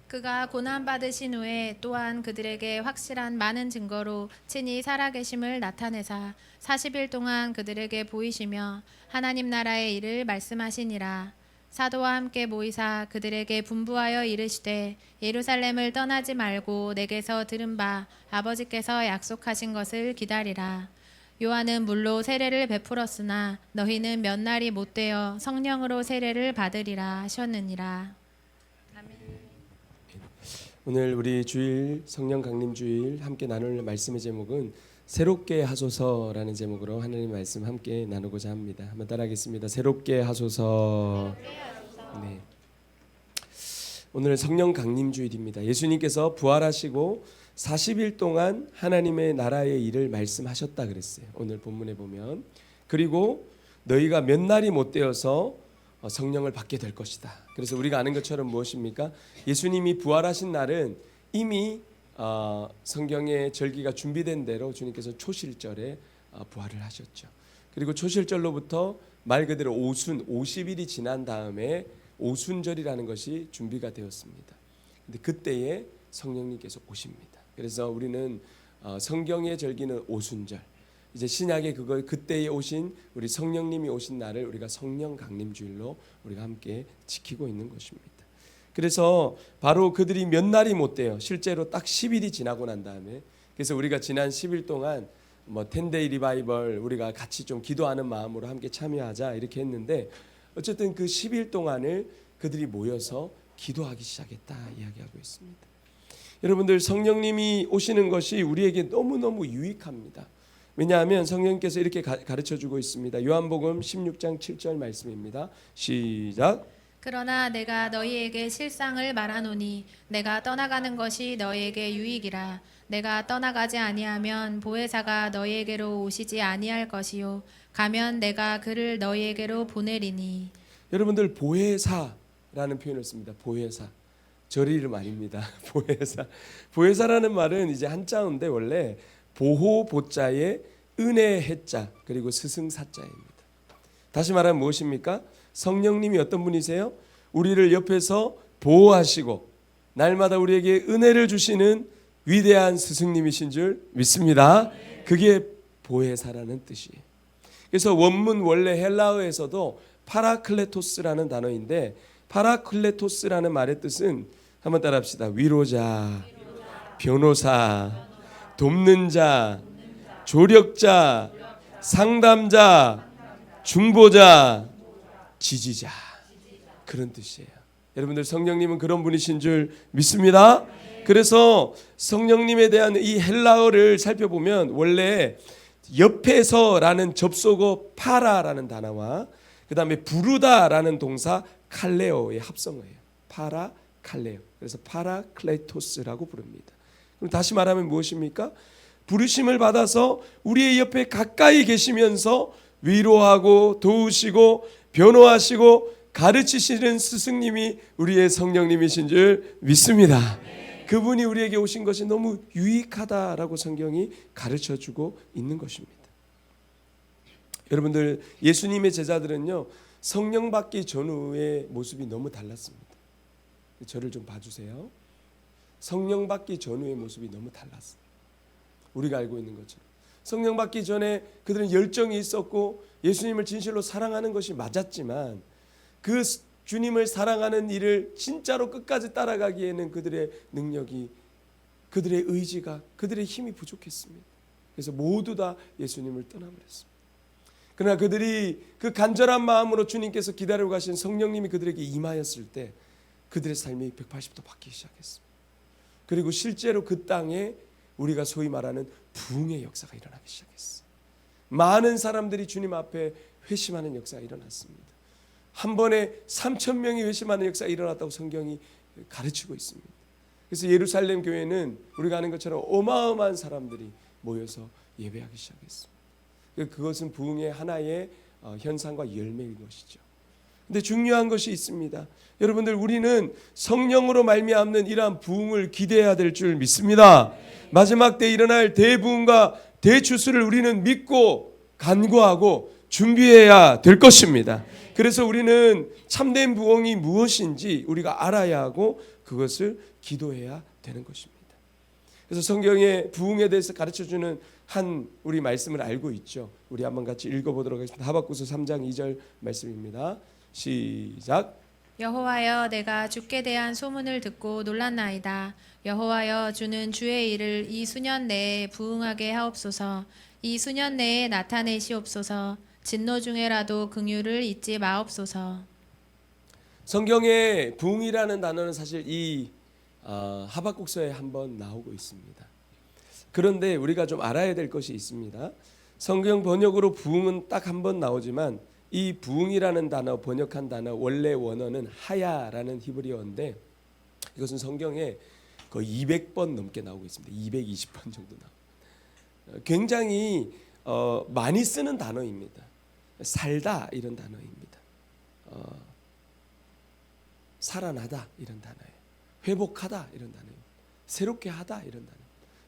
그가 고난받으신 후에 또한 그들에게 확실한 많은 증거로 친히 살아계심을 나타내사 40일 동안 그들에게 보이시며 하나님 나라의 일을 말씀하시니라. 사도와 함께 모이사 그들에게 분부하여 이르시되 예루살렘을 떠나지 말고 내게서 들은 바 아버지께서 약속하신 것을 기다리라. 요한은 물로 세례를 베풀었으나 너희는 몇 날이 못 되어 성령으로 세례를 받으리라 하셨느니라. 오늘 우리 주일 성령 강림 주일 함께 나눌 말씀의 제목은 새롭게 하소서라는 제목으로 하나님 말씀 함께 나누고자 합니다. 한번 따라하겠습니다. 새롭게 하소서. 네. 오늘 성령 강림 주일입니다. 예수님께서 부활하시고 40일 동안 하나님의 나라의 일을 말씀하셨다 그랬어요. 오늘 본문에 보면 그리고 너희가 몇 날이 못 되어서 성령을 받게 될 것이다. 그래서 우리가 아는 것처럼 무엇입니까? 예수님이 부활하신 날은 이미 성경의 절기가 준비된 대로 주님께서 초실절에 부활을 하셨죠. 그리고 초실절로부터 말 그대로 오순 50일이 지난 다음에 오순절이라는 것이 준비가 되었습니다. 근데 그때에 성령님께서 오십니다. 그래서 우리는 성경의 절기는 오순절, 이제 신약의 그때에 오신 우리 성령님이 오신 날을 우리가 성령 강림 주일로 우리가 함께 지키고 있는 것입니다. 그래서 바로 그들이 몇 날이 못 돼요. 실제로 딱 10일이 지나고 난 다음에, 그래서 우리가 지난 10일 동안 텐데이 리바이벌 우리가 같이 좀 기도하는 마음으로 함께 참여하자 이렇게 했는데, 어쨌든 그 10일 동안을 그들이 모여서 기도하기 시작했다 이야기하고 있습니다. 여러분들, 성령님이 오시는 것이 우리에게 너무너무 유익합니다. 왜냐하면 성령님께서 이렇게 가르쳐주고 있습니다. 요한복음 16장 7절 말씀입니다. 시작. 그러나 내가 너희에게 실상을 말하노니 내가 떠나가는 것이 너희에게 유익이라. 내가 떠나가지 아니하면 보혜사가 너희에게로 오시지 아니할 것이요 가면 내가 그를 너희에게로 보내리니. 여러분들, 보혜사라는 표현을 씁니다. 보혜사. 저리 이름 아닙니다. 보혜사. 보혜사라는 말은 이제 한자어인데 원래 보호 보자에 은혜 해자 그리고 스승 사자입니다. 다시 말하면 무엇입니까? 성령님이 어떤 분이세요? 우리를 옆에서 보호하시고 날마다 우리에게 은혜를 주시는 위대한 스승님이신 줄 믿습니다. 그게 보혜사라는 뜻이에요. 그래서 원문 원래 헬라어에서도 파라클레토스라는 단어인데, 파라클레토스라는 말의 뜻은 한번 따라합시다. 위로자, 변호사, 돕는 자, 조력자, 상담자, 중보자, 지지자, 그런 뜻이에요. 여러분들, 성령님은 그런 분이신 줄 믿습니다. 그래서 성령님에 대한 이 헬라어를 살펴보면 원래 옆에서라는 접속어 파라라는 단어와 그 다음에 부르다라는 동사 칼레오의 합성어예요. 파라 칼레오. 그래서 파라클레토스라고 부릅니다. 그럼 다시 말하면 무엇입니까? 부르심을 받아서 우리의 옆에 가까이 계시면서 위로하고 도우시고 변호하시고 가르치시는 스승님이 우리의 성령님이신 줄 믿습니다. 그분이 우리에게 오신 것이 너무 유익하다라고 성경이 가르쳐주고 있는 것입니다. 여러분들, 예수님의 제자들은요, 성령 받기 전후의 모습이 너무 달랐습니다. 저를 좀 봐주세요. 성령 받기 전후의 모습이 너무 달랐어요. 우리가 알고 있는 것처럼 성령 받기 전에 그들은 열정이 있었고 예수님을 진실로 사랑하는 것이 맞았지만, 그 주님을 사랑하는 일을 진짜로 끝까지 따라가기에는 그들의 능력이, 그들의 의지가, 그들의 힘이 부족했습니다. 그래서 모두 다 예수님을 떠나버렸습니다. 그러나 그들이 그 간절한 마음으로 주님께서 기다리고 가신 성령님이 그들에게 임하였을 때 그들의 삶이 180도 바뀌기 시작했습니다. 그리고 실제로 그 땅에 우리가 소위 말하는 부흥의 역사가 일어나기 시작했어요. 많은 사람들이 주님 앞에 회심하는 역사가 일어났습니다. 한 번에 3,000명이 회심하는 역사가 일어났다고 성경이 가르치고 있습니다. 그래서 예루살렘 교회는 우리가 아는 것처럼 어마어마한 사람들이 모여서 예배하기 시작했습니다. 그것은 부흥의 하나의 현상과 열매인 것이죠. 근데 중요한 것이 있습니다. 여러분들, 우리는 성령으로 말미암는 이러한 부흥을 기대해야 될 줄 믿습니다. 마지막 때 일어날 대부흥과 대추수를 우리는 믿고 간구하고 준비해야 될 것입니다. 그래서 우리는 참된 부흥이 무엇인지 우리가 알아야 하고 그것을 기도해야 되는 것입니다. 그래서 성경의 부흥에 대해서 가르쳐주는 한 우리 말씀을 알고 있죠. 우리 한번 같이 읽어보도록 하겠습니다. 하박국서 3장 2절 말씀입니다. 시작. 여호와여 내가 주께 대한 소문을 듣고 놀랐나이다. 여호와여 주는 주의 일을 이 수년 내에 부응하게 하옵소서. 이 수년 내에 나타내시옵소서. 진노 중에라도 긍휼을 잊지 마옵소서. 성경에 부흥이라는 단어는 사실 이 하박국서에 한번 나오고 있습니다. 그런데 우리가 좀 알아야 될 것이 있습니다. 성경 번역으로 부흥은 딱 한 번 나오지만 이 부흥이라는 단어, 번역한 단어 원래 원어는 하야라는 히브리어인데 이것은 성경에 거의 200번 넘게 나오고 있습니다. 220번 정도 나옵니다. 굉장히 많이 쓰는 단어입니다. 살다 이런 단어입니다. 살아나다 이런 단어예요. 회복하다 이런 단어입니다. 새롭게 하다 이런 단어.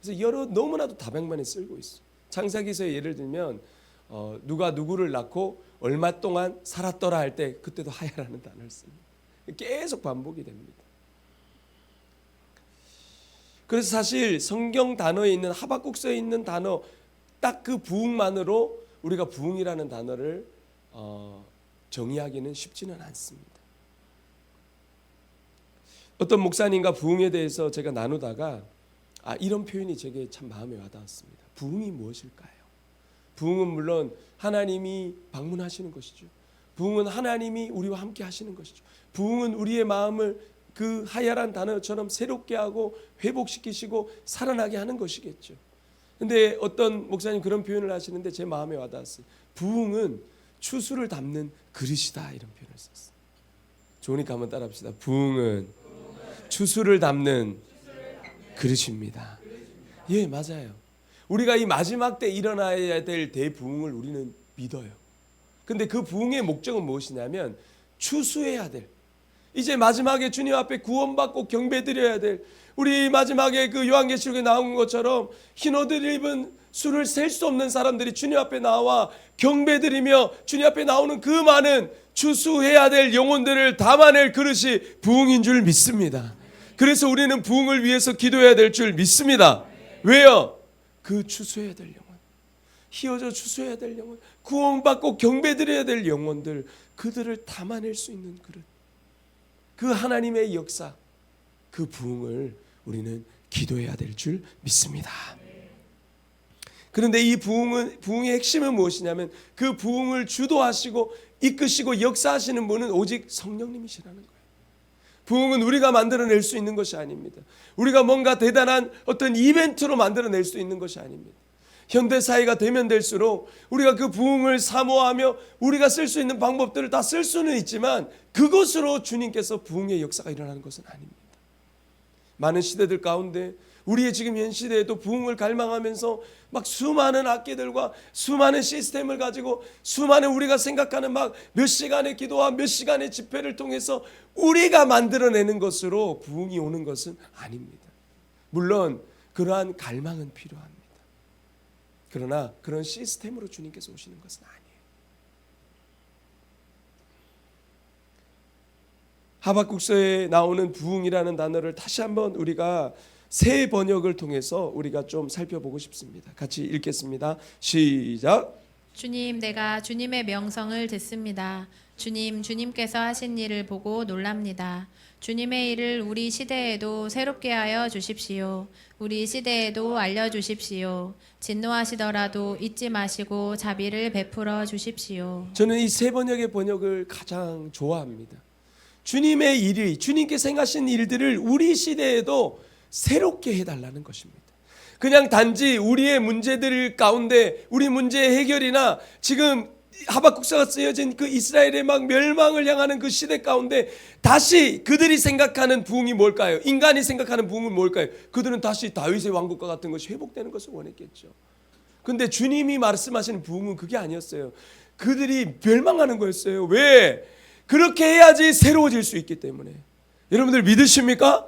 그래서 너무나도 다백만에 쓰고 있어요. 창세기서에 예를 들면 누가 누구를 낳고 얼마 동안 살았더라 할 때 그때도 하야라는 단어를 씁니다. 계속 반복이 됩니다. 그래서 사실 성경 단어에 있는 하박국서에 있는 단어 딱 그 부흥만으로 우리가 부흥이라는 단어를 정의하기는 쉽지는 않습니다. 어떤 목사님과 부흥에 대해서 제가 나누다가 이런 표현이 제게 참 마음에 와닿았습니다. 부흥이 무엇일까요? 부흥은 물론 하나님이 방문하시는 것이죠. 부흥은 하나님이 우리와 함께 하시는 것이죠. 부흥은 우리의 마음을 그 하야란 단어처럼 새롭게 하고 회복시키시고 살아나게 하는 것이겠죠. 근데 어떤 목사님 그런 표현을 하시는데 제 마음에 와닿았어요. 부흥은 추수를 담는 그릇이다 이런 표현을 썼어요. 좋으니까 한번 따라합시다. 부흥은 추수를 담는 그릇입니다. 예, 맞아요. 우리가 이 마지막 때 일어나야 될 대부흥을 우리는 믿어요. 근데 그 부흥의 목적은 무엇이냐면 추수해야 될, 이제 마지막에 주님 앞에 구원받고 경배드려야 될, 우리 마지막에 그 요한계시록에 나온 것처럼 흰 옷을 입은 수를 셀 수 없는 사람들이 주님 앞에 나와 경배드리며 주님 앞에 나오는 그 많은 추수해야 될 영혼들을 담아낼 그릇이 부흥인 줄 믿습니다. 그래서 우리는 부흥을 위해서 기도해야 될 줄 믿습니다. 왜요? 그 추수해야 될 영혼, 희어져 추수해야 될 영혼, 구원받고 경배드려야 될 영혼들, 그들을 담아낼 수 있는 그릇, 그 하나님의 역사, 그 부흥을 우리는 기도해야 될 줄 믿습니다. 그런데 이 부흥의 핵심은 무엇이냐면 그 부흥을 주도하시고 이끄시고 역사하시는 분은 오직 성령님이시라는 거예요. 부흥은 우리가 만들어낼 수 있는 것이 아닙니다. 우리가 뭔가 대단한 어떤 이벤트로 만들어낼 수 있는 것이 아닙니다. 현대사회가 되면 될수록 우리가 그 부흥을 사모하며 우리가 쓸 수 있는 방법들을 다 쓸 수는 있지만 그것으로 주님께서 부흥의 역사가 일어나는 것은 아닙니다. 많은 시대들 가운데 우리의 지금 현 시대에도 부흥을 갈망하면서 막 수많은 악기들과 수많은 시스템을 가지고 수많은 우리가 생각하는 막 몇 시간의 기도와 몇 시간의 집회를 통해서 우리가 만들어내는 것으로 부흥이 오는 것은 아닙니다. 물론 그러한 갈망은 필요합니다. 그러나 그런 시스템으로 주님께서 오시는 것은 아니에요. 하박국서에 나오는 부흥이라는 단어를 다시 한번 우리가 새 번역을 통해서 우리가 좀 살펴보고 싶습니다. 같이 읽겠습니다. 시작. 주님, 내가 주님의 명성을 듣습니다. 주님께서 하신 일을 보고 놀랍니다. 주님의 일을 우리 시대에도 새롭게 하여 주십시오. 우리 시대에도 알려주십시오. 진노하시더라도 잊지 마시고 자비를 베풀어 주십시오. 저는 이 새 번역의 번역을 가장 좋아합니다. 주님의 일이, 주님께서 행하신 일들을 우리 시대에도 새롭게 해달라는 것입니다. 그냥 단지 우리의 문제들 가운데 우리 문제의 해결이나 지금 하박국서가 쓰여진 그 이스라엘의 막 멸망을 향하는 그 시대 가운데 다시 그들이 생각하는 부흥이 뭘까요? 인간이 생각하는 부흥은 뭘까요? 그들은 다시 다윗의 왕국과 같은 것이 회복되는 것을 원했겠죠. 근데 주님이 말씀하시는 부흥은 그게 아니었어요. 그들이 멸망하는 거였어요. 왜? 그렇게 해야지 새로워질 수 있기 때문에. 여러분들 믿으십니까?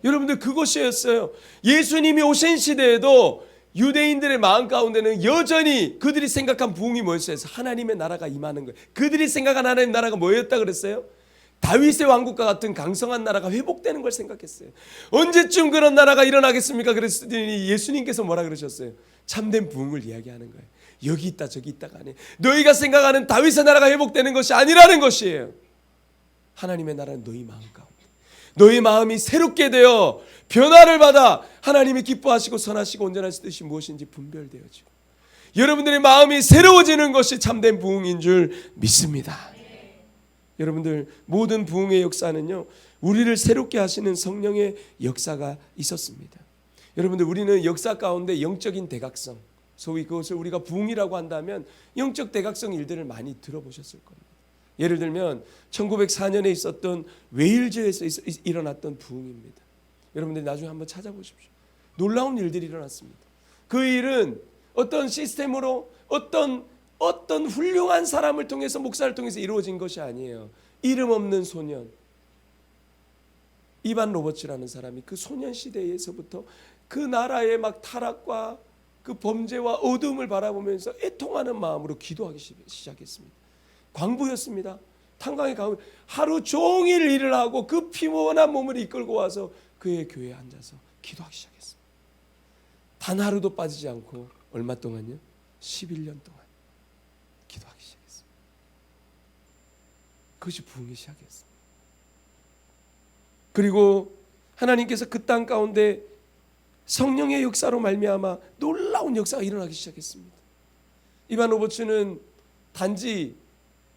여러분들 그것이었어요. 예수님이 오신 시대에도 유대인들의 마음 가운데는 여전히 그들이 생각한 부흥이 뭐였어요? 하나님의 나라가 임하는 거예요. 그들이 생각한 하나님의 나라가 뭐였다 그랬어요? 다윗의 왕국과 같은 강성한 나라가 회복되는 걸 생각했어요. 언제쯤 그런 나라가 일어나겠습니까? 그랬더니 예수님께서 뭐라 그러셨어요? 참된 부흥을 이야기하는 거예요. 여기 있다 저기 있다가 아니에요. 너희가 생각하는 다윗의 나라가 회복되는 것이 아니라는 것이에요. 하나님의 나라는 너희 마음 가운데, 너희 마음이 새롭게 되어 변화를 받아 하나님이 기뻐하시고 선하시고 온전하신 뜻이 무엇인지 분별되어지고 여러분들의 마음이 새로워지는 것이 참된 부흥인 줄 믿습니다. 여러분들, 모든 부흥의 역사는요, 우리를 새롭게 하시는 성령의 역사가 있었습니다. 여러분들, 우리는 역사 가운데 영적인 대각성, 소위 그것을 우리가 부흥이라고 한다면 영적 대각성 일들을 많이 들어보셨을 겁니다. 예를 들면 1904년에 있었던 웨일즈에서 일어났던 부흥입니다. 여러분들 나중에 한번 찾아보십시오. 놀라운 일들이 일어났습니다. 그 일은 어떤 시스템으로 어떤 훌륭한 사람을 통해서, 목사를 통해서 이루어진 것이 아니에요. 이름 없는 소년 이반 로버츠라는 사람이 그 소년 시대에서부터 그 나라의 막 타락과 그 범죄와 어둠을 바라보면서 애통하는 마음으로 기도하기 시작했습니다. 광부였습니다. 탄광의 광부. 하루 종일 일을 하고 그 피곤한 몸을 이끌고 와서 그의 교회에 앉아서 기도하기 시작했습니다. 단 하루도 빠지지 않고 얼마 동안요? 11년 동안 기도하기 시작했습니다. 그것이 부흥이 시작했습니다. 그리고 하나님께서 그 땅 가운데 성령의 역사로 말미암아 놀라운 역사가 일어나기 시작했습니다. 이반 로버츠는 단지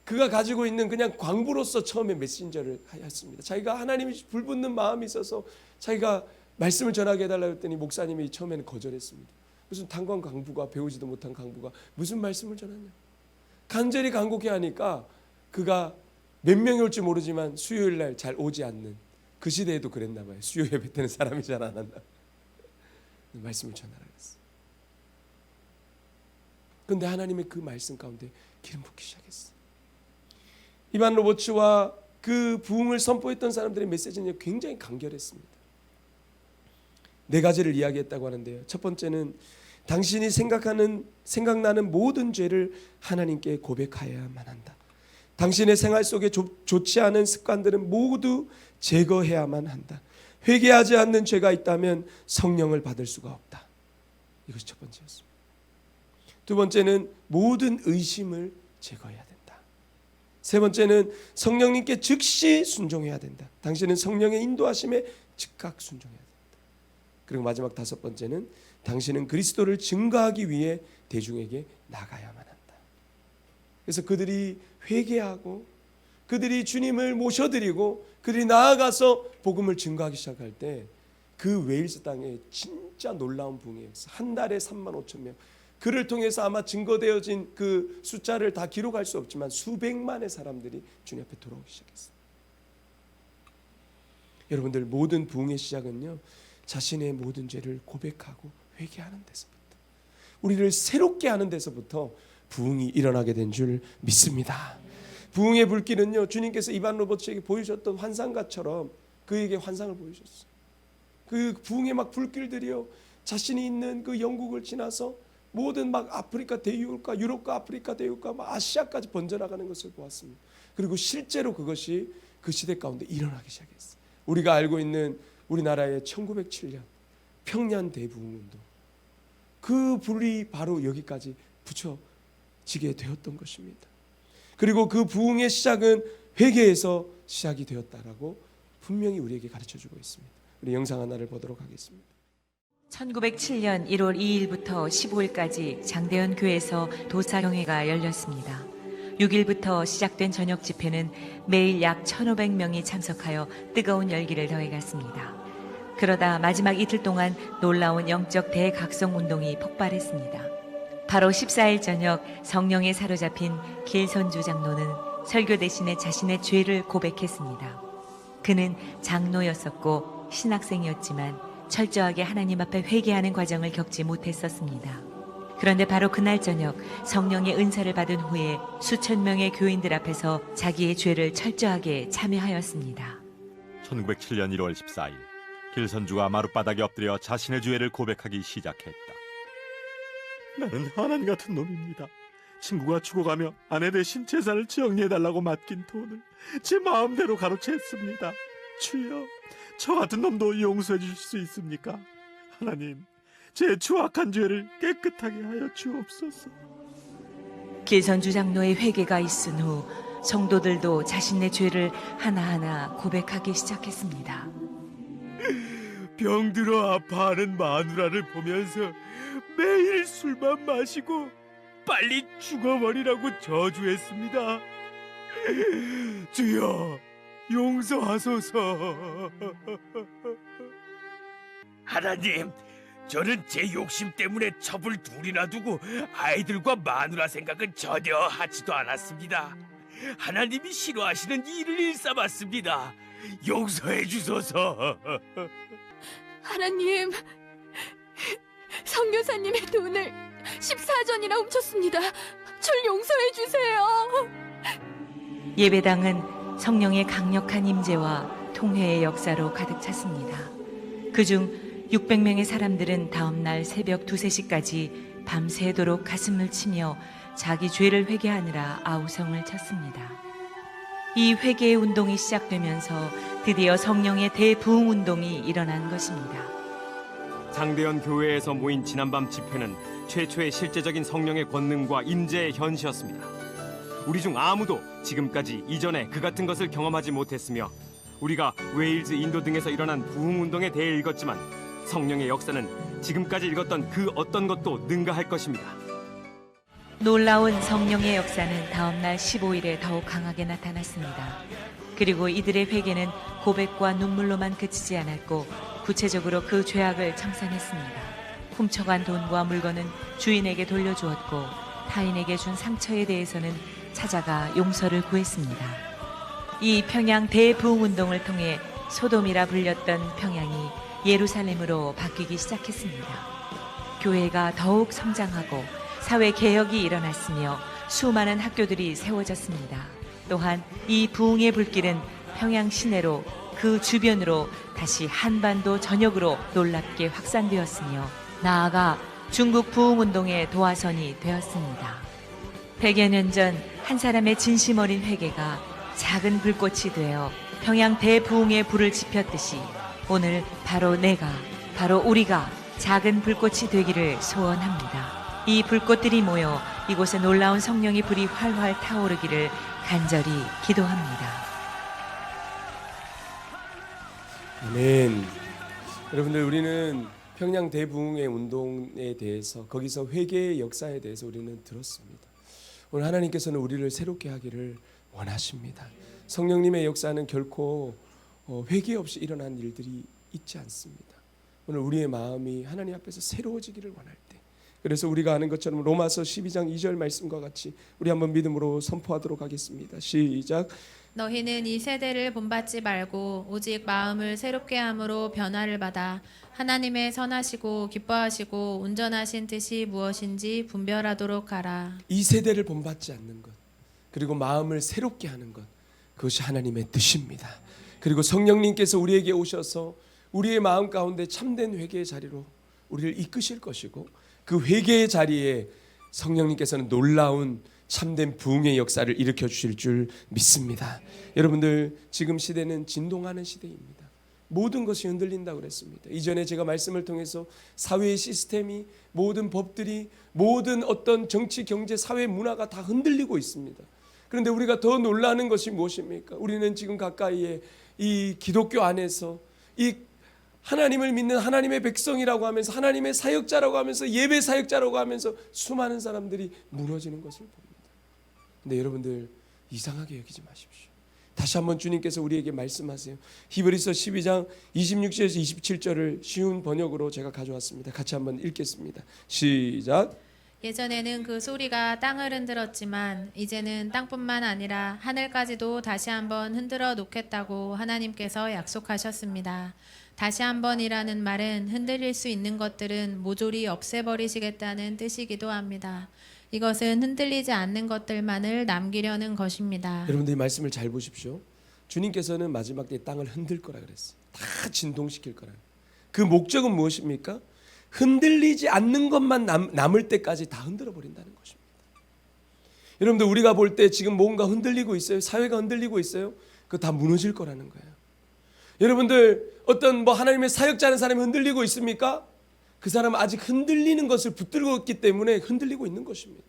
그가 가지고 있는 그냥 광부로서 처음에 메신저를 하였습니다. 자기가 하나님이 불붙는 마음이 있어서 자기가 말씀을 전하게 해달라고 했더니 목사님이 처음에는 거절했습니다. 무슨 탄광 강부가, 배우지도 못한 강부가 무슨 말씀을 전하냐. 간절히 간곡해 하니까 그가 몇 명이 올지 모르지만 수요일 날 잘 오지 않는, 그 시대에도 그랬나 봐요. 수요 예배 때는 사람이 잘 안 한다. 말씀을 전하라고 했어요. 그런데 하나님의 그 말씀 가운데 기름 붓기 시작했어요. 이반 로버츠와 그 부흥을 선포했던 사람들의 메시지는 굉장히 간결했습니다. 4가지를 이야기했다고 하는데요. 첫 번째는 당신이 생각나는 모든 죄를 하나님께 고백하여야만 한다. 당신의 생활 속에 좋지 않은 습관들은 모두 제거해야만 한다. 회개하지 않는 죄가 있다면 성령을 받을 수가 없다. 이것이 첫 번째였습니다. 두 번째는 모든 의심을 제거해야 된다. 세 번째는 성령님께 즉시 순종해야 된다. 당신은 성령의 인도하심에 즉각 순종해야 된다. 그리고 마지막 5번째는 당신은 그리스도를 증거하기 위해 대중에게 나가야만 한다. 그래서 그들이 회개하고 그들이 주님을 모셔드리고 그들이 나아가서 복음을 증거하기 시작할 때 그 웨일스 땅에 진짜 놀라운 부흥의 역사, 한 달에 35,000명, 그를 통해서 아마 증거되어진 그 숫자를 다 기록할 수 없지만 수백만의 사람들이 주님 앞에 돌아오기 시작했어요. 여러분들, 모든 부흥의 시작은요, 자신의 모든 죄를 고백하고 회개하는 데서부터, 우리를 새롭게 하는 데서부터 부흥이 일어나게 된 줄 믿습니다. 부흥의 불길은요, 주님께서 이반 로버츠에게 보여주셨던 환상가처럼 그에게 환상을 보여주셨어요. 그 부흥의 막 불길들이요, 자신이 있는 그 영국을 지나서 모든 막 아프리카 대륙과 유럽과 아프리카 대륙과 막 아시아까지 번져나가는 것을 보았습니다. 그리고 실제로 그것이 그 시대 가운데 일어나기 시작했어요. 우리가 알고 있는 우리나라의 1907년 평양 대부흥운동, 그 불이 바로 여기까지 붙여지게 되었던 것입니다. 그리고 그 부흥의 시작은 회개에서 시작이 되었다라고 분명히 우리에게 가르쳐주고 있습니다. 우리 영상 하나를 보도록 하겠습니다. 1907년 1월 2일부터 15일까지 장대현 교회에서 도사경회가 열렸습니다. 6일부터 시작된 저녁 집회는 매일 약 1,500명이 참석하여 뜨거운 열기를 더해갔습니다. 그러다 마지막 이틀 동안 놀라운 영적 대각성 운동이 폭발했습니다. 바로 14일 저녁 성령에 사로잡힌 길선주 장로는 설교 대신에 자신의 죄를 고백했습니다. 그는 장로였었고 신학생이었지만 철저하게 하나님 앞에 회개하는 과정을 겪지 못했었습니다. 그런데 바로 그날 저녁 성령의 은사를 받은 후에 수천 명의 교인들 앞에서 자기의 죄를 철저하게 참회하였습니다. 1907년 1월 14일 길선주가 마룻바닥에 엎드려 자신의 죄를 고백하기 시작했다. 나는 하나님 같은 놈입니다. 친구가 죽어가며 아내 대신 재산을 정리해달라고 맡긴 돈을 제 마음대로 가로챘습니다. 주여, 저 같은 놈도 용서해 주실 수 있습니까? 하나님, 제 추악한 죄를 깨끗하게 하여 주옵소서. 길선주 장로의 회개가 있은 후 성도들도 자신의 죄를 하나하나 고백하기 시작했습니다. 병들어 아파하는 마누라를 보면서 매일 술만 마시고 빨리 죽어버리라고 저주했습니다. 주여, 용서하소서. 하나님, 저는 제 욕심 때문에 첩을 둘이나 두고 아이들과 마누라 생각은 전혀 하지도 않았습니다. 하나님이 싫어하시는 일을 일삼았습니다. 용서해 주소서. 하나님, 성교사님의 돈을 14전이나 훔쳤습니다. 절 용서해 주세요. 예배당은 성령의 강력한 임재와 통회의 역사로 가득 찼습니다. 그중 600명의 사람들은 다음날 새벽 2, 3시까지 밤새도록 가슴을 치며 자기 죄를 회개하느라 아우성을 쳤습니다. 이 회개의 운동이 시작되면서 드디어 성령의 대부흥 운동이 일어난 것입니다. 장대현 교회에서 모인 지난밤 집회는 최초의 실제적인 성령의 권능과 임재의 현시였습니다. 우리 중 아무도 지금까지 이전에 그 같은 것을 경험하지 못했으며 우리가 웨일즈, 인도 등에서 일어난 부흥 운동에 대해 읽었지만 성령의 역사는 지금까지 읽었던 그 어떤 것도 능가할 것입니다. 놀라운 성령의 역사는 다음날 15일에 더욱 강하게 나타났습니다. 그리고 이들의 회개는 고백과 눈물로만 그치지 않았고 구체적으로 그 죄악을 청산했습니다. 훔쳐간 돈과 물건은 주인에게 돌려주었고 타인에게 준 상처에 대해서는 찾아가 용서를 구했습니다. 이 평양 대부흥운동을 통해 소돔이라 불렸던 평양이 예루살렘으로 바뀌기 시작했습니다. 교회가 더욱 성장하고 사회 개혁이 일어났으며 수많은 학교들이 세워졌습니다. 또한 이 부흥의 불길은 평양 시내로 그 주변으로 다시 한반도 전역으로 놀랍게 확산되었으며 나아가 중국 부흥운동의 도화선이 되었습니다. 100여 년 전 한 사람의 진심 어린 회개가 작은 불꽃이 되어 평양 대부흥의 불을 지폈듯이 오늘 바로 내가, 바로 우리가 작은 불꽃이 되기를 소원합니다. 이 불꽃들이 모여 이곳에 놀라운 성령의 불이 활활 타오르기를 간절히 기도합니다. 아멘. 여러분들, 우리는 평양 대부흥의 운동에 대해서, 거기서 회개의 역사에 대해서 우리는 들었습니다. 오늘 하나님께서는 우리를 새롭게 하기를 원하십니다. 성령님의 역사는 결코 회개 없이 일어난 일들이 있지 않습니다. 오늘 우리의 마음이 하나님 앞에서 새로워지기를 원할 때, 그래서 우리가 아는 것처럼 로마서 12장 2절 말씀과 같이 우리 한번 믿음으로 선포하도록 하겠습니다. 시작. 너희는 이 세대를 본받지 말고 오직 마음을 새롭게 함으로 변화를 받아 하나님의 선하시고 기뻐하시고 온전하신 뜻이 무엇인지 분별하도록 하라. 이 세대를 본받지 않는 것, 그리고 마음을 새롭게 하는 것, 그것이 하나님의 뜻입니다. 그리고 성령님께서 우리에게 오셔서 우리의 마음 가운데 참된 회개의 자리로 우리를 이끄실 것이고, 그 회개의 자리에 성령님께서는 놀라운 참된 부흥의 역사를 일으켜 주실 줄 믿습니다. 여러분들, 지금 시대는 진동하는 시대입니다. 모든 것이 흔들린다고 그랬습니다. 이전에 제가 말씀을 통해서 사회의 시스템이, 모든 법들이, 모든 어떤 정치, 경제, 사회, 문화가 다 흔들리고 있습니다. 그런데 우리가 더 놀라는 것이 무엇입니까? 우리는 지금 가까이에 이 기독교 안에서 이 하나님을 믿는 하나님의 백성이라고 하면서, 하나님의 사역자라고 하면서, 예배 사역자라고 하면서 수많은 사람들이 무너지는 것을 봅니다. 근데 여러분들, 이상하게 여기지 마십시오. 다시 한번 주님께서 우리에게 말씀하세요. 히브리서 12장 26절에서 27절을 쉬운 번역으로 제가 가져왔습니다. 같이 한번 읽겠습니다. 시작. 예전에는 그 소리가 땅을 흔들었지만 이제는 땅뿐만 아니라 하늘까지도 다시 한번 흔들어 놓겠다고 하나님께서 약속하셨습니다. 다시 한번이라는 말은 흔들릴 수 있는 것들은 모조리 없애버리시겠다는 뜻이기도 합니다. 이것은 흔들리지 않는 것들만을 남기려는 것입니다. 여러분들, 이 말씀을 잘 보십시오. 주님께서는 마지막 때 땅을 흔들 거라 그랬어요. 다 진동시킬 거라. 그 목적은 무엇입니까? 흔들리지 않는 것만 남을 때까지 다 흔들어 버린다는 것입니다. 여러분들 우리가 볼 때 지금 뭔가 흔들리고 있어요. 사회가 흔들리고 있어요. 그거 다 무너질 거라는 거예요. 여러분들 어떤 하나님의 사역자는 사람이 흔들리고 있습니까? 그 사람은 아직 흔들리는 것을 붙들고 있기 때문에 흔들리고 있는 것입니다.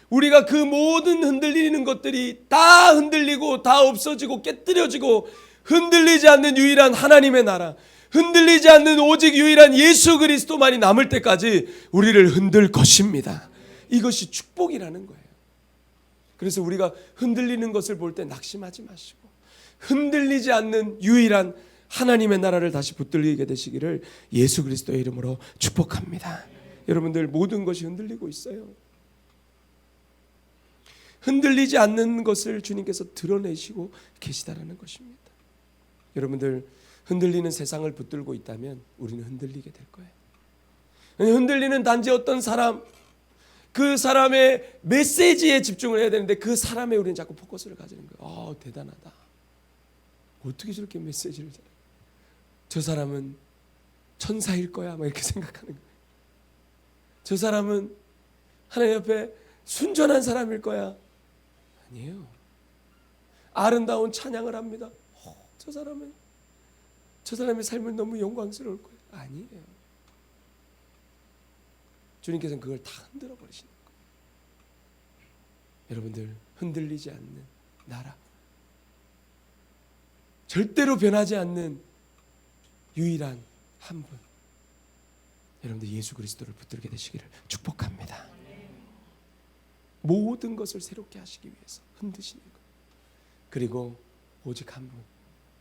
우리가 그 모든 흔들리는 것들이 다 흔들리고 다 없어지고 깨뜨려지고 흔들리지 않는 유일한 하나님의 나라, 흔들리지 않는 오직 유일한 예수 그리스도만이 남을 때까지 우리를 흔들 것입니다. 이것이 축복이라는 거예요. 그래서 우리가 흔들리는 것을 볼 때 낙심하지 마시고 흔들리지 않는 유일한 하나님의 나라를 다시 붙들리게 되시기를 예수 그리스도의 이름으로 축복합니다. 여러분들 모든 것이 흔들리고 있어요. 흔들리지 않는 것을 주님께서 드러내시고 계시다라는 것입니다. 여러분들 흔들리는 세상을 붙들고 있다면 우리는 흔들리게 될 거예요. 흔들리는 단지 어떤 사람, 그 사람의 메시지에 집중을 해야 되는데 그 사람에 우리는 자꾸 포커스를 가지는 거예요. 대단하다. 어떻게 저렇게 메시지를 잘해? 저 사람은 천사일 거야 막 이렇게 생각하는 거예요. 저 사람은 하나님 옆에 순전한 사람일 거야. 아니에요. 아름다운 찬양을 합니다. 저 사람의 삶은 너무 영광스러울 거예요. 아니에요. 주님께서는 그걸 다 흔들어 버리시는 거예요. 여러분들 흔들리지 않는 나라, 절대로 변하지 않는 유일한 한 분, 여러분들 예수 그리스도를 붙들게 되시기를 축복합니다. 모든 것을 새롭게 하시기 위해서 흔드시는 거예요. 그리고 오직 한 분,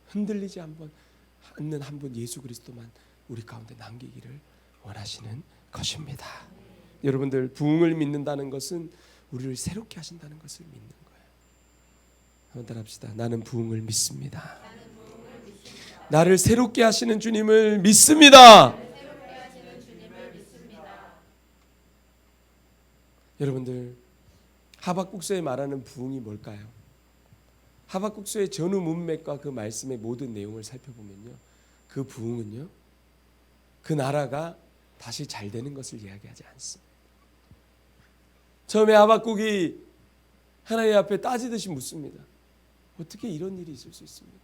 흔들리지 않는 한 분 예수 그리스도만 우리 가운데 남기기를 원하시는 것입니다. 여러분들 부흥을 믿는다는 것은 우리를 새롭게 하신다는 것을 믿는 거예요. 한번 따라합시다. 나는 부흥을 믿습니다. 나를 새롭게 하시는 주님을 믿습니다. 여러분들 하박국서에 말하는 부흥이 뭘까요? 하박국서의 전후 문맥과 그 말씀의 모든 내용을 살펴보면요, 그 부흥은요, 그 나라가 다시 잘 되는 것을 이야기하지 않습니다. 처음에 하박국이 하나님 앞에 따지듯이 묻습니다. 어떻게 이런 일이 있을 수 있습니까?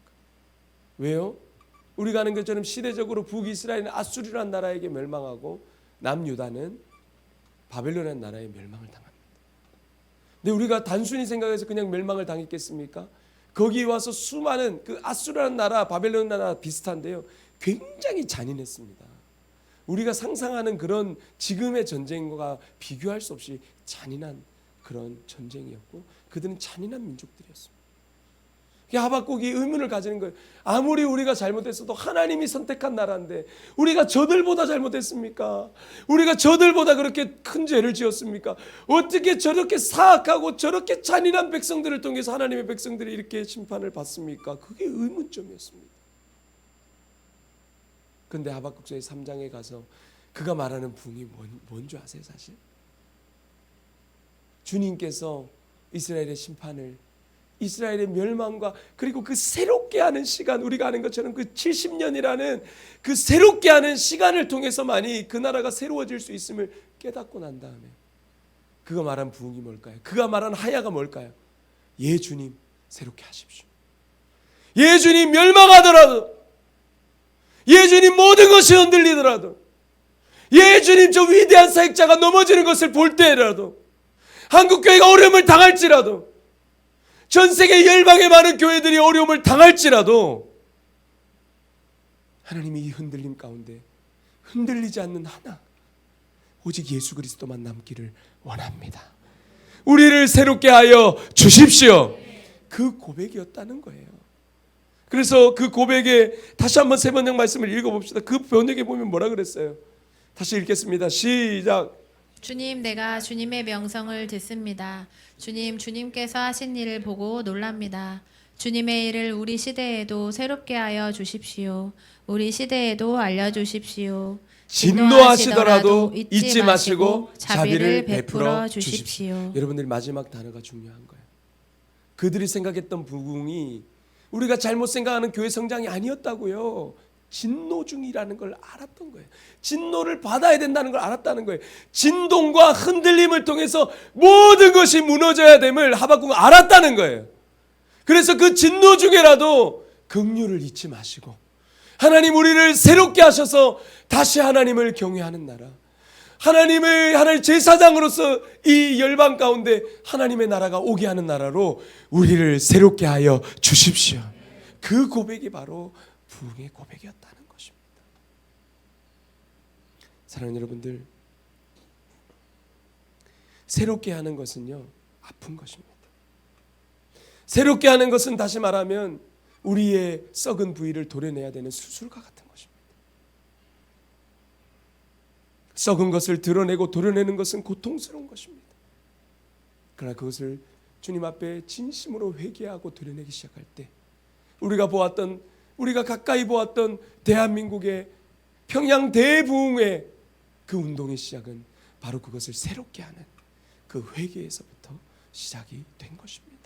왜요? 우리가 아는 것처럼 시대적으로 북이스라엘은 아수르라는 나라에게 멸망하고 남유다는 바벨론이라는 나라에 멸망을 당합니다. 근데 우리가 단순히 생각해서 그냥 멸망을 당했겠습니까? 거기 와서 수많은 그 아수르라는 나라, 바벨론 나라 비슷한데요, 굉장히 잔인했습니다. 우리가 상상하는 그런 지금의 전쟁과 비교할 수 없이 잔인한 그런 전쟁이었고 그들은 잔인한 민족들이었습니다. 하박국이 의문을 가지는 거예요. 아무리 우리가 잘못했어도 하나님이 선택한 나라인데 우리가 저들보다 잘못했습니까? 우리가 저들보다 그렇게 큰 죄를 지었습니까? 어떻게 저렇게 사악하고 저렇게 잔인한 백성들을 통해서 하나님의 백성들이 이렇게 심판을 받습니까? 그게 의문점이었습니다. 그런데 하박국서의 3장에 가서 그가 말하는 부흥이 뭔지 아세요? 사실 주님께서 이스라엘의 심판을, 이스라엘의 멸망과 그리고 그 새롭게 하는 시간, 우리가 아는 것처럼 그 70년이라는 그 새롭게 하는 시간을 통해서만이 그 나라가 새로워질 수 있음을 깨닫고 난 다음에 그가 말한 부흥이 뭘까요? 그가 말한 하야가 뭘까요? 예 주님 새롭게 하십시오. 예 주님 멸망하더라도, 예 주님 모든 것이 흔들리더라도, 예 주님 저 위대한 사역자가 넘어지는 것을 볼 때라도, 한국교회가 어려움을 당할지라도, 전 세계 열방의 많은 교회들이 어려움을 당할지라도 하나님이 이 흔들림 가운데 흔들리지 않는 하나, 오직 예수 그리스도만 남기를 원합니다. 우리를 새롭게 하여 주십시오. 그 고백이었다는 거예요. 그래서 그 고백에 다시 한번 세 번역 말씀을 읽어봅시다. 그 번역에 보면 뭐라 그랬어요? 다시 읽겠습니다. 시작. 주님, 내가 주님의 명성을 듣습니다. 주님, 주님께서 하신 일을 보고 놀랍니다. 주님의 일을 우리 시대에도 새롭게 하여 주십시오. 우리 시대에도 알려주십시오. 진노하시더라도 잊지 마시고 자비를 베풀어 주십시오. 여러분들 마지막 단어가 중요한 거예요. 그들이 생각했던 부흥이 우리가 잘못 생각하는 교회 성장이 아니었다고요. 진노 중이라는 걸 알았던 거예요. 진노를 받아야 된다는 걸 알았다는 거예요. 진동과 흔들림을 통해서 모든 것이 무너져야 됨을 하박국은 알았다는 거예요. 그래서 그 진노 중에라도 긍휼을 잊지 마시고 하나님 우리를 새롭게 하셔서 다시 하나님을 경외하는 나라, 하나님 제사장으로서 이 열방 가운데 하나님의 나라가 오게 하는 나라로 우리를 새롭게 하여 주십시오. 그 고백이 바로 부흥의 고백이었다는 것입니다. 사랑하는 여러분들, 새롭게 하는 것은요, 아픈 것입니다. 새롭게 하는 것은 다시 말하면 우리의 썩은 부위를 도려내야 되는 수술과 같은 것입니다. 썩은 것을 드러내고 도려내는 것은 고통스러운 것입니다. 그러나 그것을 주님 앞에 진심으로 회개하고 도려내기 시작할 때 우리가 가까이 보았던 대한민국의 평양 대부흥의 그 운동의 시작은 바로 그것을 새롭게 하는 그 회개에서부터 시작이 된 것입니다.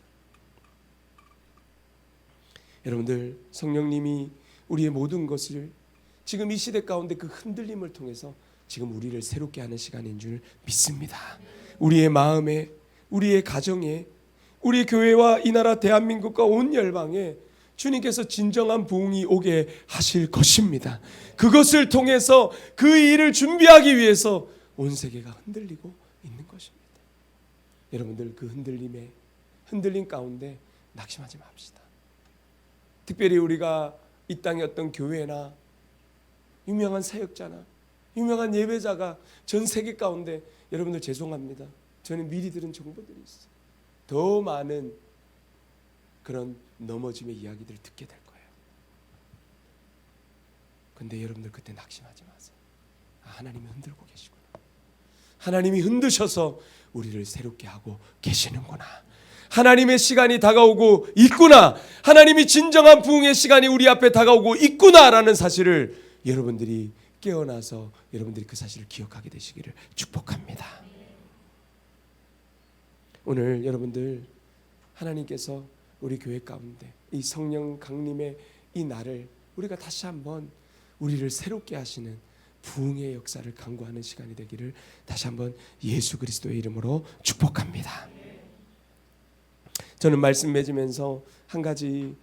여러분들, 성령님이 우리의 모든 것을 지금 이 시대 가운데 그 흔들림을 통해서 지금 우리를 새롭게 하는 시간인 줄 믿습니다. 우리의 마음에, 우리의 가정에, 우리 교회와 이 나라 대한민국과 온 열방에 주님께서 진정한 부흥이 오게 하실 것입니다. 그것을 통해서 그 일을 준비하기 위해서 온 세계가 흔들리고 있는 것입니다. 여러분들, 그 흔들림 가운데 낙심하지 맙시다. 특별히 우리가 이 땅의 어떤 교회나 유명한 사역자나 유명한 예배자가 전 세계 가운데, 여러분들 죄송합니다. 저는 미리 들은 정보들이 있어요. 더 많은 그런 넘어짐의 이야기들을 듣게 될 거예요. 근데 여러분들 그때 낙심하지 마세요. 하나님이 흔들고 계시구나. 하나님이 흔드셔서 우리를 새롭게 하고 계시는구나. 하나님의 시간이 다가오고 있구나. 하나님이 진정한 부흥의 시간이 우리 앞에 다가오고 있구나라는 사실을 여러분들이 깨어나서 여러분들이 그 사실을 기억하게 되시기를 축복합니다. 오늘 여러분들, 하나님께서 우리 교회 가운데 이 성령 강림의 이 날을 우리가 다시 한번 우리를 새롭게 하시는 부흥의 역사를 간구하는 시간이 되기를 다시 한번 예수 그리스도의 이름으로 축복합니다. 저는 말씀 맺으면서 한 가지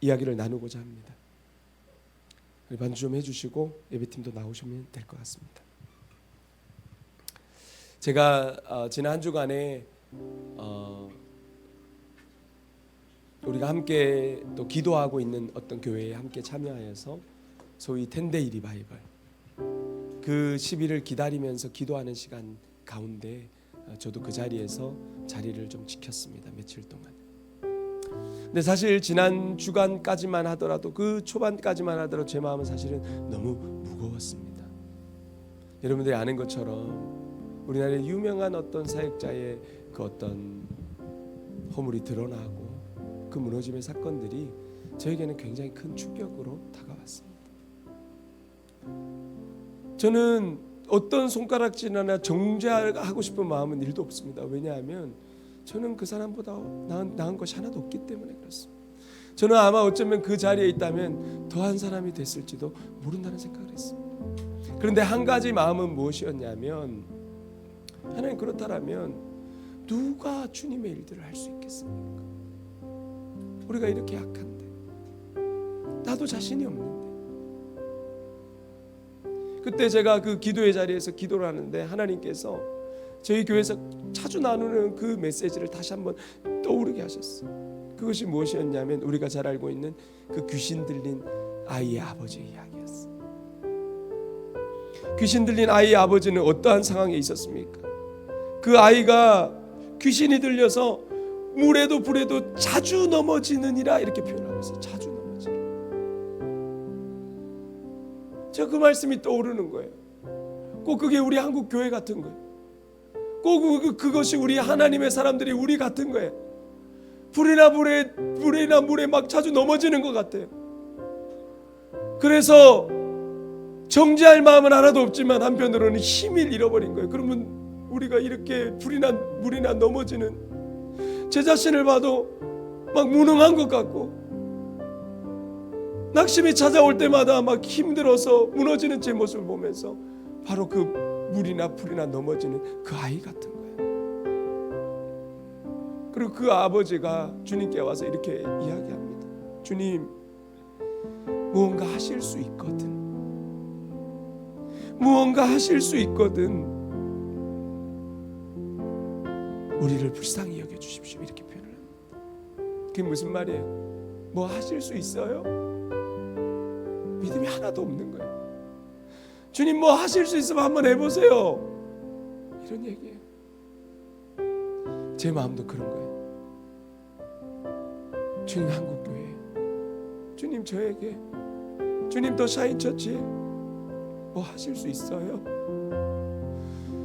이야기를 나누고자 합니다. 반주 좀 해주시고 예배팀도 나오시면 될 것 같습니다. 제가 지난 한 주간에 우리가 함께 또 기도하고 있는 어떤 교회에 함께 참여하여서 소위 10데이 리바이벌, 그 10일을 기다리면서 기도하는 시간 가운데 저도 그 자리에서 자리를 좀 지켰습니다. 며칠 동안. 근데 사실 지난 주간까지만 하더라도, 그 초반까지만 하더라도 제 마음은 사실은 너무 무거웠습니다. 여러분들이 아는 것처럼 우리나라의 유명한 어떤 사역자의 그 어떤 허물이 드러나고 그 무너짐의 사건들이 저에게는 굉장히 큰 충격으로 다가왔습니다. 저는 어떤 손가락질이나 정죄하고 싶은 마음은 1도 없습니다. 왜냐하면 저는 그 사람보다 나은 것이 하나도 없기 때문에 그렇습니다. 저는 아마 어쩌면 그 자리에 있다면 더한 사람이 됐을지도 모른다는 생각을 했습니다. 그런데 한 가지 마음은 무엇이었냐면, 하나님 그렇다면 누가 주님의 일들을 할 수 있겠습니까? 우리가 이렇게 약한데, 나도 자신이 없는데. 그때 제가 그 기도의 자리에서 기도를 하는데 하나님께서 저희 교회에서 자주 나누는 그 메시지를 다시 한번 떠오르게 하셨어요. 그것이 무엇이었냐면, 우리가 잘 알고 있는 그 귀신 들린 아이의 아버지의 이야기였어요. 귀신 들린 아이의 아버지는 어떠한 상황에 있었습니까? 그 아이가 귀신이 들려서 물에도 불에도 자주 넘어지느니라 이렇게 표현하고 있어요. 자주 넘어지는. 제가 그 말씀이 떠오르는 거예요. 꼭 그게 우리 한국 교회 같은 거예요. 꼭 그것이 우리 하나님의 사람들이 우리 같은 거예요. 불이나 물에 막 자주 넘어지는 것 같아요. 그래서 정죄할 마음은 하나도 없지만 한편으로는 힘을 잃어버린 거예요. 그러면 우리가 이렇게 불이나 물이나 넘어지는 제 자신을 봐도 막 무능한 것 같고, 낙심이 찾아올 때마다 막 힘들어서 무너지는 제 모습을 보면서 바로 그 물이나 불이나 넘어지는 그 아이 같은 거예요. 그리고 그 아버지가 주님께 와서 이렇게 이야기합니다. 주님, 무언가 하실 수 있거든. 무언가 하실 수 있거든. 우리를 불쌍히 여겨주십시오. 이렇게 표현을 합니다. 그게 무슨 말이에요? 뭐 하실 수 있어요? 믿음이 하나도 없는 거예요. 주님 뭐 하실 수 있으면 한번 해보세요. 이런 얘기예요. 제 마음도 그런 거예요. 주님 한국교회, 주님 저에게, 주님 더 샤인처치에 뭐 하실 수 있어요?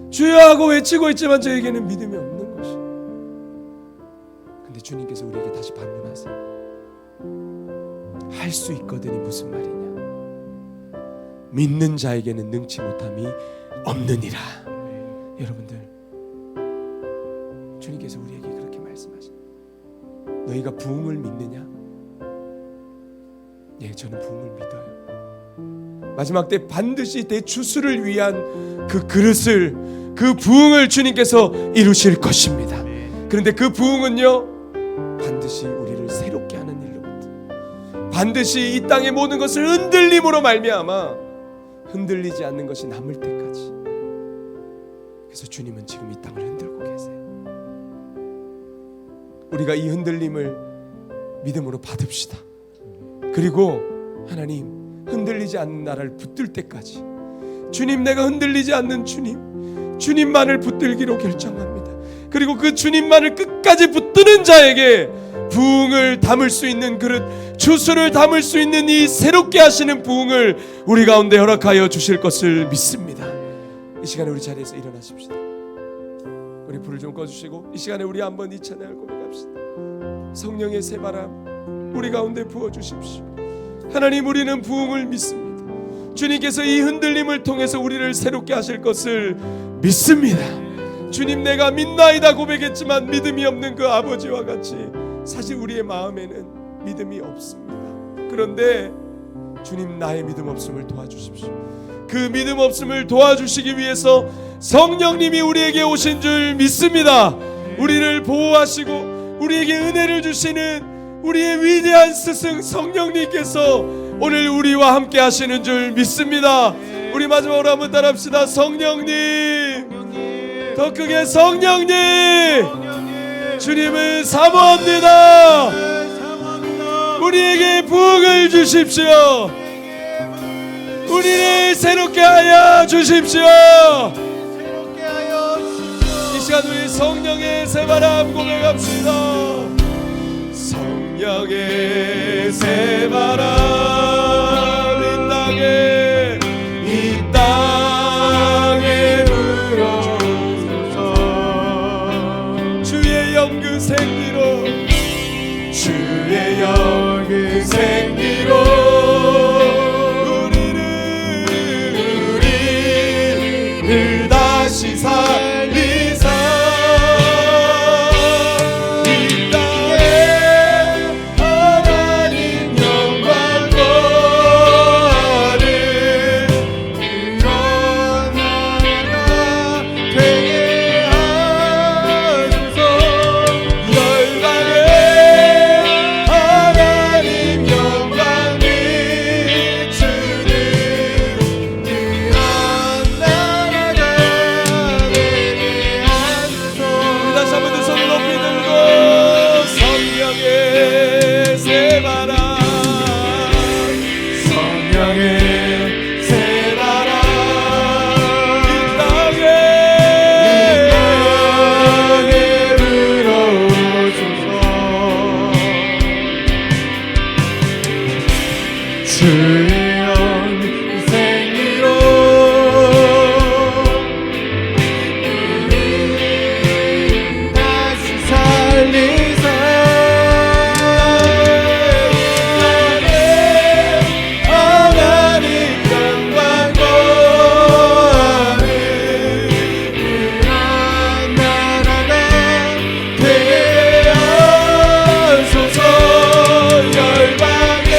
주여 하고 외치고 있지만 저에게는 믿음이 없는 것이. 근데 주님께서 우리에게 다시 반문하세요. 할 수 있거든이 무슨 말이냐? 믿는 자에게는 능치 못함이 없느니라. 여러분들, 주님께서 우리에게 그렇게 말씀하십니다. 너희가 부흥을 믿느냐? 예, 저는 부흥을 믿어요. 마지막 때 반드시 대추수를 위한 그 그릇을, 그 부흥을 주님께서 이루실 것입니다. 그런데 그 부흥은요, 반드시 우리를 새롭게 하는 일로부터, 반드시 이 땅의 모든 것을 흔들림으로 말미암아 흔들리지 않는 것이 남을 때까지. 그래서 주님은 지금 이 땅을 흔들고 계세요. 우리가 이 흔들림을 믿음으로 받읍시다. 그리고 하나님, 흔들리지 않는 나라를 붙들 때까지, 주님, 내가 흔들리지 않는 주님, 주님만을 붙들기로 결정합니다. 그리고 그 주님만을 끝까지 붙드는 자에게 부흥을 담을 수 있는 그릇, 추수를 담을 수 있는 이 새롭게 하시는 부흥을 우리 가운데 허락하여 주실 것을 믿습니다. 이 시간에 우리 자리에서 일어나십시다. 우리 불을 좀 꺼주시고 이 시간에 우리 한번 이 찬양을 고백합시다. 성령의 새바람 우리 가운데 부어주십시오. 하나님, 우리는 부흥을 믿습니다. 주님께서 이 흔들림을 통해서 우리를 새롭게 하실 것을 믿습니다. 주님, 내가 믿나이다 고백했지만 믿음이 없는 그 아버지와 같이 사실 우리의 마음에는 믿음이 없습니다. 그런데 주님, 나의 믿음 없음을 도와주십시오. 그 믿음 없음을 도와주시기 위해서 성령님이 우리에게 오신 줄 믿습니다. 우리를 보호하시고 우리에게 은혜를 주시는 우리의 위대한 스승 성령님께서 오늘 우리와 함께 하시는 줄 믿습니다. 우리 마지막으로 한번 따라합시다. 성령님, 더 크게 성령님, 주님을 사모합니다. 우리에게 부흥을 주십시오. 우리를 새롭게 하여 주십시오. 이 시간 우리 성령의 새바람 고백합시다. 성령의 새바람 이 땅에 불어주소서. 주의 영그 생기로, 주의 영그 생기로 우리를 다시 살리사 이 땅에 하나님 영광 거하는 그런 나라가 되게 하소서. 열방에 하나님 영광 비추는 그런 나라가 되게 하소서. 우리 다시 한번 더 손을 높이 들고 성령의 새바람, 성령의 새바람 이 땅에 불어주소서. 주의 영 생기로 다시 살리사 하나님 영광 거하는 그런 나라가 되게 하소서. 열방에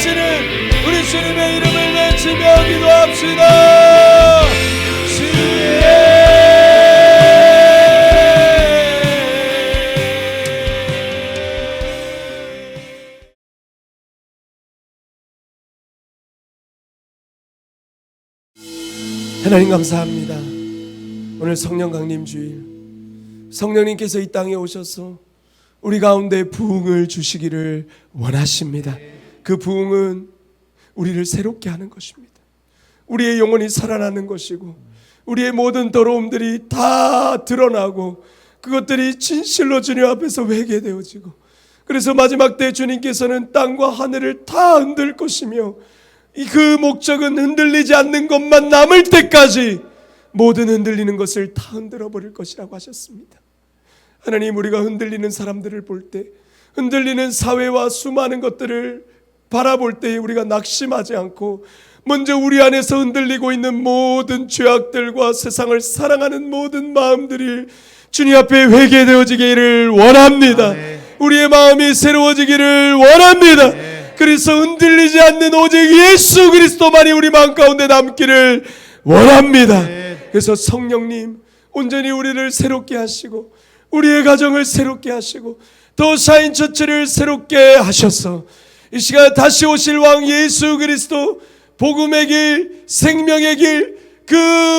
살아계시는 우리 주님의 이름을 외치며 기도합시다. 하나님 감사합니다. 오늘 성령 강림 주일, 성령님께서 이 땅에 오셔서 우리 가운데 부흥을 주시기를 원하십니다. 그 부흥은 우리를 새롭게 하는 것입니다. 우리의 영혼이 살아나는 것이고, 우리의 모든 더러움들이 다 드러나고, 그것들이 진실로 주님 앞에서 회개되어지고, 그래서 마지막 때 주님께서는 땅과 하늘을 다 흔들 것이며, 그 목적은 흔들리지 않는 것만 남을 때까지 모든 흔들리는 것을 다 흔들어 버릴 것이라고 하셨습니다. 하나님, 우리가 흔들리는 사람들을 볼 때, 흔들리는 사회와 수많은 것들을 바라볼 때 우리가 낙심하지 않고 먼저 우리 안에서 흔들리고 있는 모든 죄악들과 세상을 사랑하는 모든 마음들이 주님 앞에 회개되어지기를 원합니다. 우리의 마음이 새로워지기를 원합니다. 그래서 흔들리지 않는 오직 예수 그리스도만이 우리 마음 가운데 남기를 원합니다. 그래서 성령님 온전히 우리를 새롭게 하시고 우리의 가정을 새롭게 하시고 더 샤인 처치를 새롭게 하셔서 이 시간 다시 오실 왕 예수 그리스도 복음의 길, 생명의 길, 그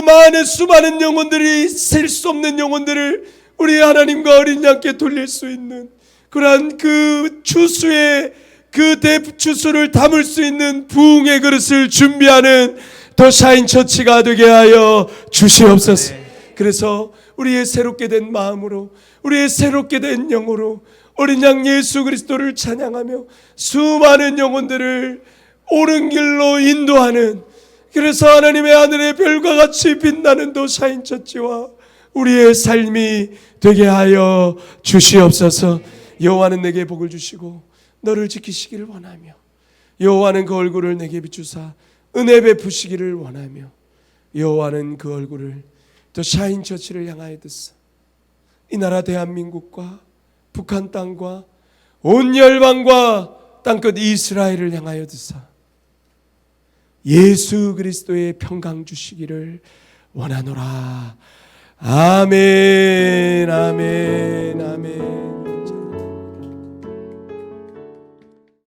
많은 수많은 영혼들이 셀 수 없는 영혼들을 우리 하나님과 어린 양께 돌릴 수 있는 그러한 그 주수의 그 대주수를 담을 수 있는 부흥의 그릇을 준비하는 더 샤인 처치가 되게 하여 주시옵소서. 그래서 우리의 새롭게 된 마음으로, 우리의 새롭게 된 영으로 어린 양 예수 그리스도를 찬양하며 수많은 영혼들을 옳은 길로 인도하는, 그래서 하나님의 하늘의 별과 같이 빛나는 더 샤인 처치와 우리의 삶이 되게 하여 주시옵소서. 여호와는 내게 복을 주시고 너를 지키시기를 원하며 여호와는 그 얼굴을 내게 비추사 은혜 베푸시기를 원하며 여호와는 그 얼굴을 더 샤인 처치를 향하여 드사 이 나라 대한민국과 북한 땅과 온 열방과 땅끝 이스라엘을 향하여 드사 예수 그리스도의 평강 주시기를 원하노라. 아멘, 아멘, 아멘.